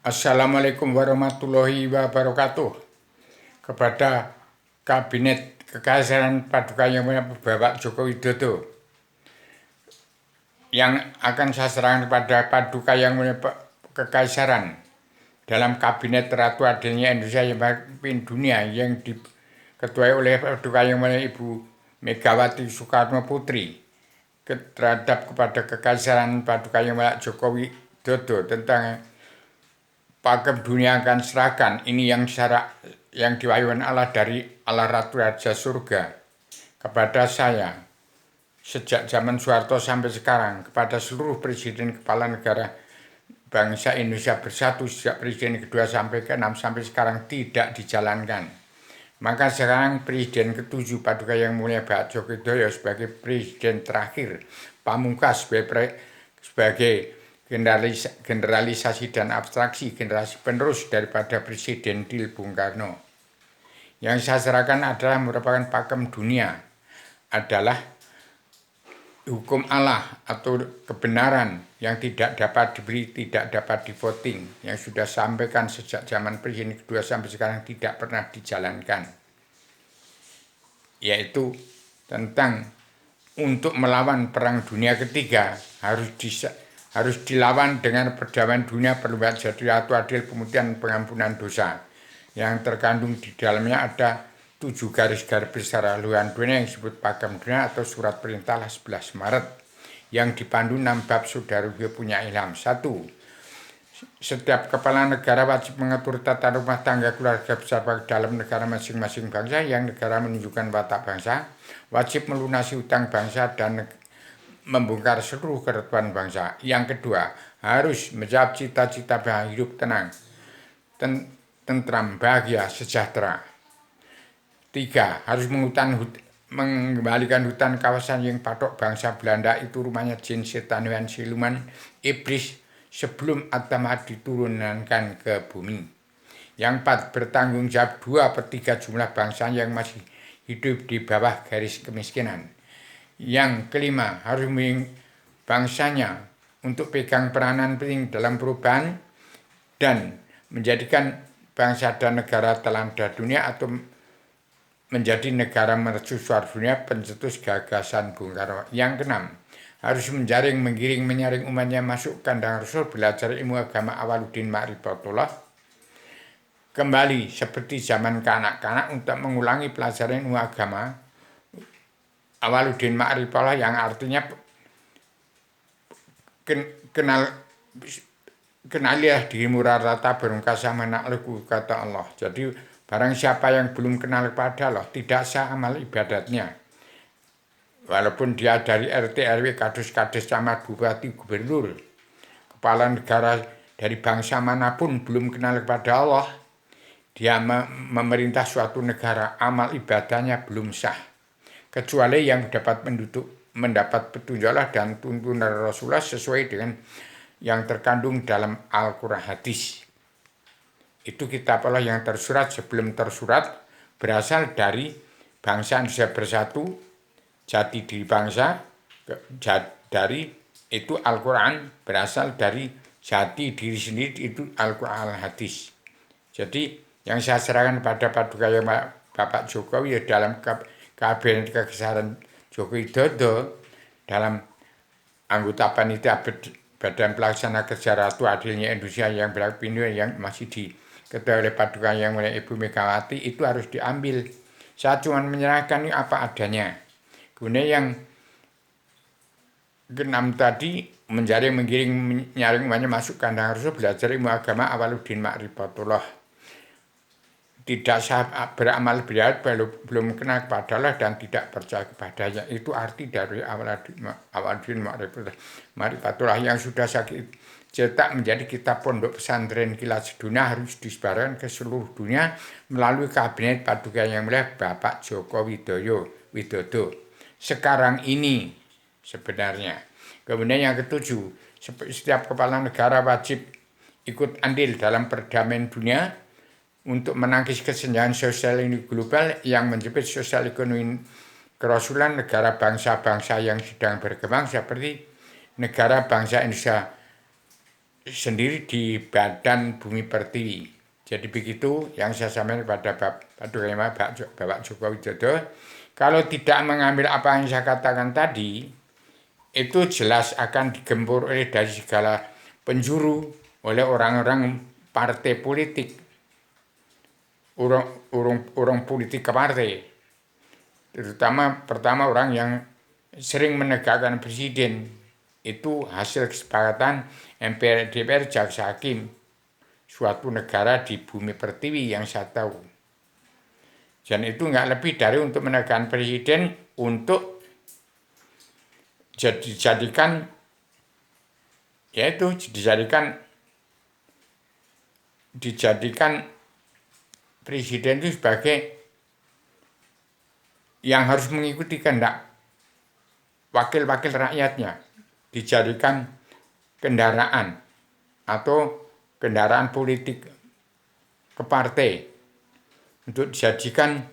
Assalamualaikum warahmatullahi wabarakatuh. Kepada Kabinet Kekaisaran Paduka Yang Mulia Bapak Joko Widodo, yang akan saya serahkan kepada Paduka Yang Mulia Kekaisaran dalam Kabinet Ratu Adilnya Indonesia yang memimpin dunia, yang diketuai oleh Paduka Yang Mulia Ibu Megawati Soekarno Putri, terhadap kepada Kekaisaran Paduka Yang Mulia Joko Widodo tentang pakem dunia akan serahkan ini yang diwahyukan Allah dari Allah Ratu Raja Surga kepada saya sejak zaman Soeharto sampai sekarang, kepada seluruh presiden kepala negara bangsa Indonesia bersatu sejak presiden kedua sampai ke-6 sampai sekarang tidak dijalankan. Maka sekarang presiden ke-7 Paduka Yang Mulia Pak Joko Widodo sebagai presiden terakhir pamungkas sebagai generalisasi dan abstraksi generasi penerus daripada Presiden Dil Bung Karno. Yang saya serahkan adalah merupakan pakem dunia, adalah hukum Allah atau kebenaran yang tidak dapat diberi, tidak dapat divoting, yang sudah sampaikan sejak zaman Presiden kedua sampai sekarang tidak pernah dijalankan, yaitu tentang untuk melawan perang dunia ketiga harus dilawan dengan perdamaian dunia, perubahan jadi ratu adil, pemutihan, pengampunan dosa, yang terkandung di dalamnya ada 7 garis-garis besar haluan dunia yang disebut pakem dunia atau surat perintah 11 Maret yang dipandu 6 bab saudara punya ilham. 1. Setiap kepala negara wajib mengatur tata rumah tangga keluarga besar dalam negara masing-masing bangsa, yang negara menunjukkan watak bangsa, wajib melunasi hutang bangsa dan membongkar seluruh keretakan bangsa. Yang kedua, harus menjawab cita-cita hidup tenang, tentram, bahagia, sejahtera. 3. Harus mengembalikan hutan kawasan yang patok bangsa Belanda itu rumahnya jin, setan, dan siluman, iblis sebelum Adam diturunkan ke bumi. Yang 4. Bertanggung jawab 2/3 jumlah bangsa yang masih hidup di bawah garis kemiskinan. Yang kelima, harus bangsanya untuk pegang peranan penting dalam perubahan dan menjadikan bangsa dan negara telanda dunia atau menjadi negara mercusuar dunia, pencetus gagasan Bung Karno. Yang keenam, harus menjaring, menggiring, menyaring umatnya masuk kandang Rasul, belajar ilmu agama Awaluddin Ma'rifatullah kembali seperti zaman kanak-kanak untuk mengulangi pelajaran ilmu agama Awaluddin Ma'rifatullah, yang artinya kenalilah dirimu rata berungkasa menaklukku, kata Allah. Jadi barang siapa yang belum kenal kepada Allah tidak sah amal ibadatnya, walaupun dia dari RT RW, kades camat, bupati, gubernur, kepala negara dari bangsa manapun, belum kenal kepada Allah, dia memerintah suatu negara, amal ibadahnya belum sah, kecuali yang mendapat petunjuk Allah dan tuntunan Rasulullah sesuai dengan yang terkandung dalam Al-Quran hadis. Itu kitab Allah yang tersurat sebelum tersurat, berasal dari bangsa Indonesia bersatu, jati diri bangsa, dari itu Al-Quran, berasal dari jati diri sendiri, itu Al-Quran hadis. Jadi yang saya serahkan pada Paduka Yang Bapak Jokowi dalam Kabinet Kekaisaran Joko Widodo dalam anggota panitia Badan Pelaksana Kerja Ratu Adilnya Indonesia yang berpindah yang masih diketuai oleh Paduka Yang Mulia Ibu Megawati, itu harus diambil. Saya cuma menyerahkan ini apa adanya. Kemudian yang keenam tadi, menjaring, menggiring, menyaring umatnya masuk kandang Rasul, belajar ilmu agama Awaluddin Ma'rifatullah, tidak sah beramal berat, belum kenal kepada Allah dan tidak percaya kepadanya. Itu arti dari Awaluddin Ma'rifatullah yang sudah saya cetak menjadi kitab pondok pesantren kilat sedunia, harus disebarkan ke seluruh dunia melalui Kabinet Paduka Yang Mulia Bapak Joko Widodo sekarang ini sebenarnya. Kemudian yang ketujuh, setiap kepala negara wajib ikut andil dalam perdamaian dunia untuk menangkis kesenjangan sosial ini global yang menjepit sosial ekonomi kerasulan negara bangsa-bangsa yang sedang berkembang seperti negara bangsa Indonesia sendiri di Badan Bumi Pertiwi. Jadi begitu yang saya sampaikan kepada Bapak Joko Widodo. Kalau tidak mengambil apa yang saya katakan tadi, itu jelas akan digempur dari segala penjuru oleh orang-orang partai politik, orang politik ke partai. Terutama pertama orang yang sering menegakkan presiden, itu hasil kesepakatan MPR, DPR, Jaksa Hakim suatu negara di bumi pertiwi yang saya tahu. Dan itu nggak lebih dari untuk menegakkan presiden untuk dijadikan presiden itu sebagai yang harus mengikuti kehendak wakil-wakil rakyatnya, dijadikan kendaraan atau kendaraan politik ke partai untuk dijadikan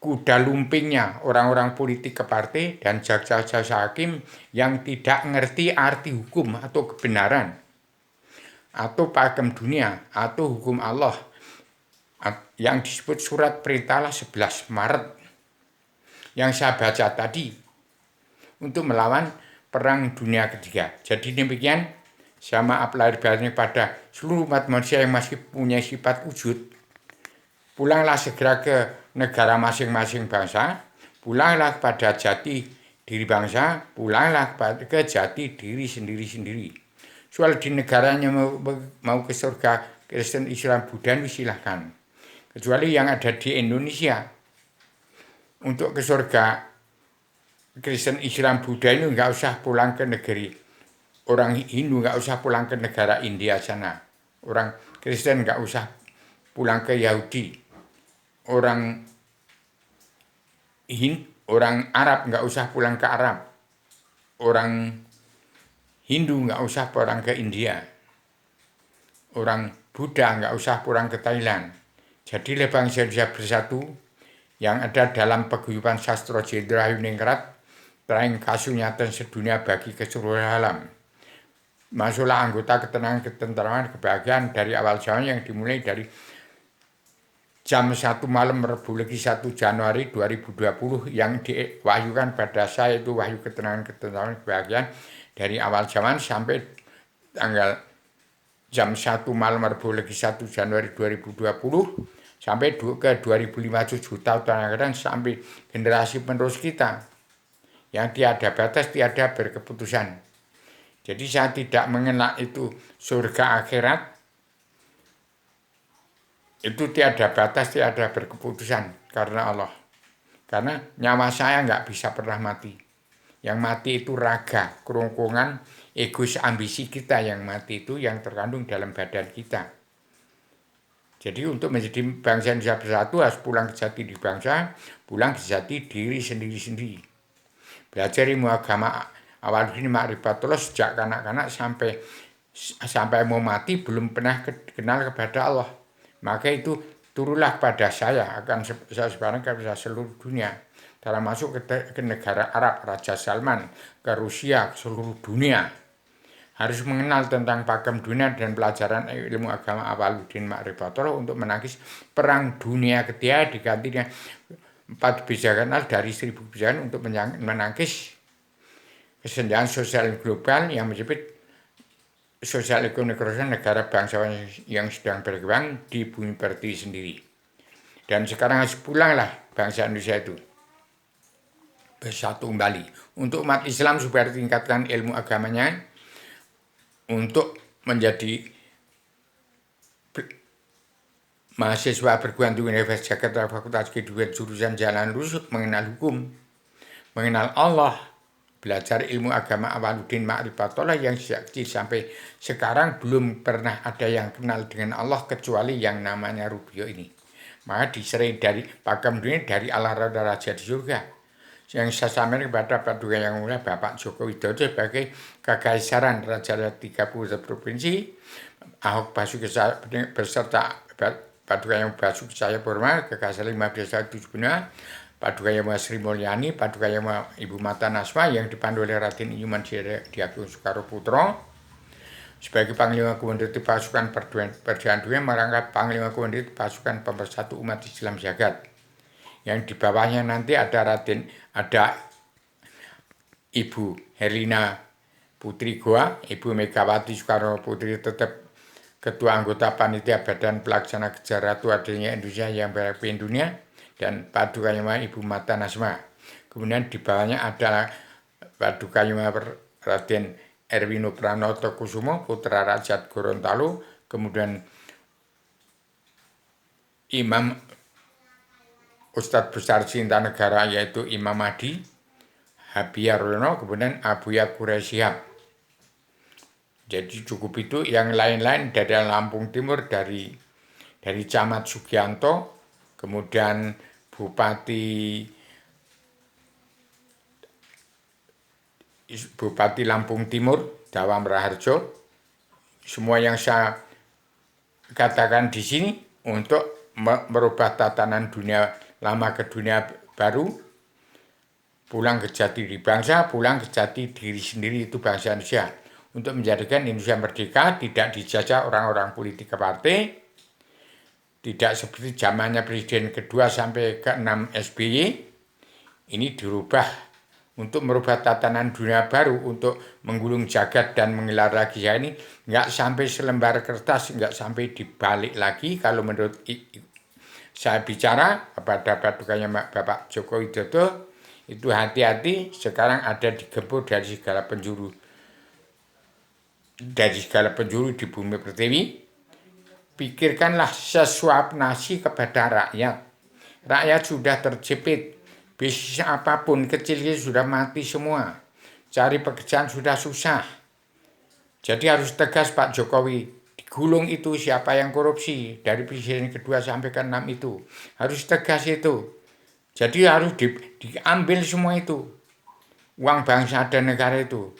kuda lumpingnya orang-orang politik ke partai dan jaksa-jaksa hakim yang tidak ngerti arti hukum atau kebenaran atau pakem dunia atau hukum Allah yang disebut surat perintah 11 Maret yang saya baca tadi untuk melawan perang dunia ketiga. Jadi demikian, saya maaf lahir batin pada seluruh umat manusia yang masih punya sifat wujud. Pulanglah segera ke negara masing-masing bangsa, pulanglah pada jati diri bangsa, pulanglah ke jati diri sendiri-sendiri. Soal di negaranya mau ke surga Kristen, Islam, Buddha, silahkan. Kecuali yang ada di Indonesia, untuk ke surga Kristen, Islam, Buddha ini nggak usah pulang ke negeri. Orang Hindu nggak usah pulang ke negara India sana. Orang Kristen nggak usah pulang ke Yahudi. Orang Arab nggak usah pulang ke Arab. Orang Hindu nggak usah pulang ke India. Orang Buddha nggak usah pulang ke Thailand. Jadi bangsa Indonesia bersatu yang ada dalam paguyuban sastra Jenderal Yuningrat, teraing kasunyatan sedunia bagi keseluruhan alam. Masuklah anggota ketenangan, ketentraman, kebahagiaan dari awal zaman yang dimulai dari jam 1 malam Rabu Legi 1 Januari 2020 yang diwahyukan pada saya, itu wahyu ketenangan, ketentraman, kebahagiaan dari awal zaman sampai tanggal jam 1 malam Rabu Legi 1 Januari 2020 sampai ke 2057 tahun sampai generasi penerus kita yang tiada batas, tiada berkeputusan. Jadi saya tidak mengenal itu surga akhirat, itu tiada batas, tiada berkeputusan karena Allah. Karena nyawa saya nggak bisa pernah mati. Yang mati itu raga, kerongkongan, egois, ambisi kita yang mati itu yang terkandung dalam badan kita. Jadi untuk menjadi bangsa Indonesia bersatu harus pulang ke jati diri bangsa, pulang ke jati diri sendiri-sendiri. Belajar ilmu agama awal ini ma'rifatullah sejak kanak-kanak sampai mau mati belum pernah kenal kepada Allah. Maka itu turunlah pada saya, akan saya sebarang kepada seluruh dunia. Dalam masuk ke negara Arab, Raja Salman, ke Rusia, ke seluruh dunia. Harus mengenal tentang pakem dunia dan pelajaran ilmu agama Awaluddin Ma'rifatullah untuk menangkis perang dunia ketiga diganti dengan 4 kebijakan dari 1000 kebijakan untuk menangkis kesenjangan sosial global yang menyebut sosial ekonomi negara bangsawan yang sedang berkembang di bumi pertiwi sendiri. Dan sekarang harus pulanglah bangsa Indonesia itu bersatu kembali untuk umat Islam supaya tingkatkan ilmu agamanya, untuk menjadi mahasiswa perguruan tinggi Universitas Jakarta Fakultas Kedua jurusan Jalan Lurus, mengenal hukum, mengenal Allah, belajar ilmu agama Awaluddin Ma'rifatullah yang sejak kecil sampai sekarang belum pernah ada yang kenal dengan Allah kecuali yang namanya Rubio ini. Maka diserai dari pakem dunia dari Allah Raja di surga. Yang saya sampaikan kepada Paduka Yang Mulia Bapak Joko Widodo sebagai kekaisaran Raja 30 provinsi, Ahok Basuki beserta Paduka Yang Basuki Cahayapurnama, Kekaisaran 1575, Paduka Yang Mulia Sri Mulyani, Paduka Yang Mulia Ibu Mata Naswa yang dipandu oleh Raden Inyuman Diagung Soekarno Putro, sebagai Panglima Komando Pasukan Perjuangan Dunia merangkap Panglima Komando Pasukan Pemersatu Umat Islam Jagat. Yang di bawahnya nanti ada Ibu Herlina Putri Goa, Ibu Megawati Soekarno Putri tetap Ketua Anggota Panitia Badan Pelaksana Kejar Ratu adanya Indonesia yang berpimpin dunia, dan Paduka Yama Ibu Mata Nasma. Kemudian di bawahnya ada Paduka Yama Raden Erwino Pranoto Kusumo, Putra Raja Gorontalo, kemudian Imam Ustadz Besar Cinta Negara yaitu Imam Mahdi Habiyar Rono, kemudian Abuya Quraisyihab. Jadi cukup itu. Yang lain-lain dari Lampung Timur dari Camat Sugianto, kemudian Bupati Lampung Timur Dawam Raharjo. Semua yang saya katakan di sini untuk merubah tatanan dunia lama ke dunia baru. Pulang ke jati diri bangsa, pulang ke jati diri sendiri, itu bangsa Indonesia. Untuk menjadikan Indonesia merdeka, tidak dijajah orang-orang politik ke partai, tidak seperti zamannya Presiden kedua sampai ke-6 SBY. Ini dirubah untuk merubah tatanan dunia baru, untuk menggulung jagat dan menggelar lagi. Ya, ini nggak sampai selembar kertas, nggak sampai dibalik lagi. Kalau menurut saya bicara kepada Padukanya Bapak Joko Widodo, itu hati-hati, sekarang ada digempur dari segala penjuru di bumi pertiwi. Pikirkanlah sesuap nasi kepada rakyat. Rakyat sudah terjepit, bisnis apapun kecil sudah mati semua, cari pekerjaan sudah susah. Jadi harus tegas Pak Jokowi, digulung itu siapa yang korupsi dari presiden kedua sampai ke-6 itu, harus tegas itu. Jadi harus diambil semua itu, uang bangsa dan negara itu.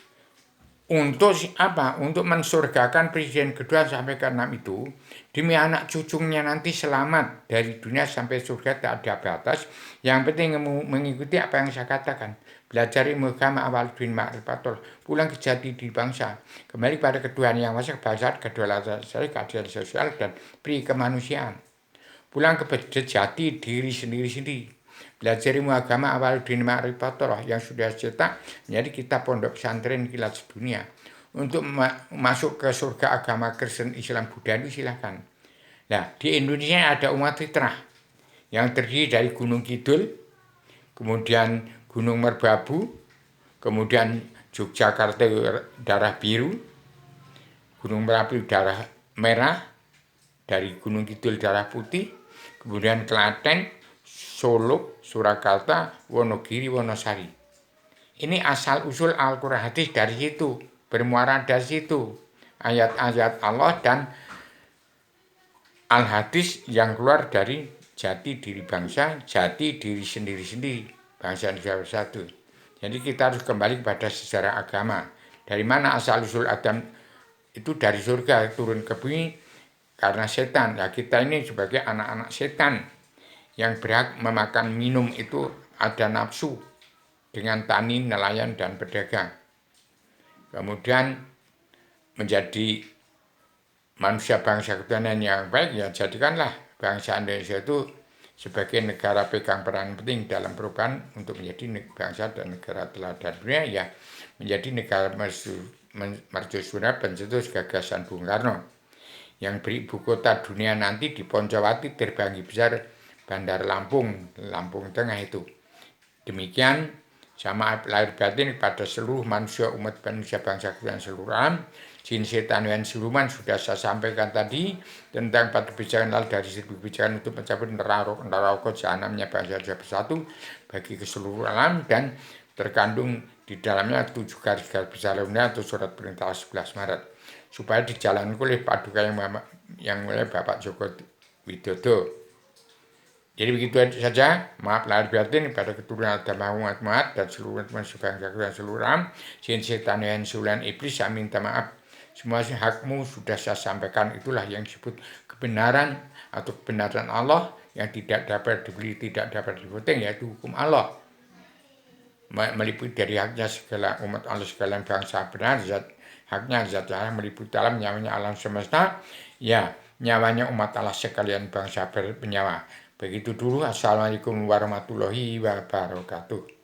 Untuk apa? Untuk mensurgakan presiden kedua sampai ke-6 itu, demi anak cucunya nanti selamat dari dunia sampai surga tak ada batas. Yang penting mengikuti apa yang saya katakan. Belajar ilmu agama awal din ma'rifatullah, pulang ke jati diri bangsa, kembali pada ketuhanan yang maha esa, kedaulatan syariah, keadilan sosial dan pri kemanusiaan. Pulang ke jati diri sendiri-sendiri. Belajar ilmu agama awal din ma'rifatullah yang sudah cetak menjadi kitab pondok pesantren kilat sedunia. Untuk masuk ke surga agama Kristen, Islam, Buddha itu silahkan. Nah, di Indonesia ada umat fitrah yang terdiri dari Gunung Kidul, kemudian Gunung Merbabu, kemudian Yogyakarta darah biru, Gunung Merapi darah merah, dari Gunung Kidul darah putih, kemudian Klaten, Solo, Surakarta, Wonogiri, Wonosari. Ini asal-usul Al-Quran hadis dari situ, bermuara dari situ. Ayat-ayat Allah dan Al-Hadis yang keluar dari jati diri bangsa, jati diri sendiri-sendiri, bangsa Indonesia bersatu. Jadi kita harus kembali kepada sejarah agama. Dari mana asal-usul Adam itu dari surga turun ke bumi karena setan. Ya, kita ini sebagai anak-anak setan yang berhak memakan minum itu ada nafsu dengan tani, nelayan, dan pedagang. Kemudian menjadi manusia bangsa ketuhanan yang baik, ya jadikanlah bangsa Indonesia itu sebagai negara pegang peran penting dalam perubahan untuk menjadi bangsa dan negara teladan dunia, ya menjadi negara mercusuar pencetus gagasan Bung Karno yang beribu kota dunia nanti di Poncowati, terbanggi besar Bandar Lampung, Lampung Tengah itu. Demikian sama lahir batin pada seluruh manusia umat manusia bangsa dan seluruh alam. Jin setan dan siluman sudah saya sampaikan tadi tentang 4 kebijakan lalu dari 1000 kebijakan untuk mencapai neraka jahanamnya bangsa bersatu bagi keseluruhan alam, dan terkandung di dalamnya 7 garis-garis besar lainnya atau surat perintah 11 Maret supaya dijalankan oleh Paduka yang oleh Bapak Joko Widodo. Jadi begitu saja, maaf lahir batin pada keturunan Adam Muhammad dan seluruh manusia bangsa dan seluruh alam. Jin setan dan siluman iblis, saya minta maaf. Semua hakmu sudah saya sampaikan, itulah yang disebut kebenaran atau kebenaran Allah yang tidak dapat dibeli, tidak dapat dipotong, yaitu hukum Allah. Meliputi dari haknya segala umat Allah, segala bangsa benar, haknya zat yang meliputi alam, nyawanya alam semesta, ya nyawanya umat Allah sekalian bangsa bernyawa. Begitu dulu. Assalamualaikum warahmatullahi wabarakatuh.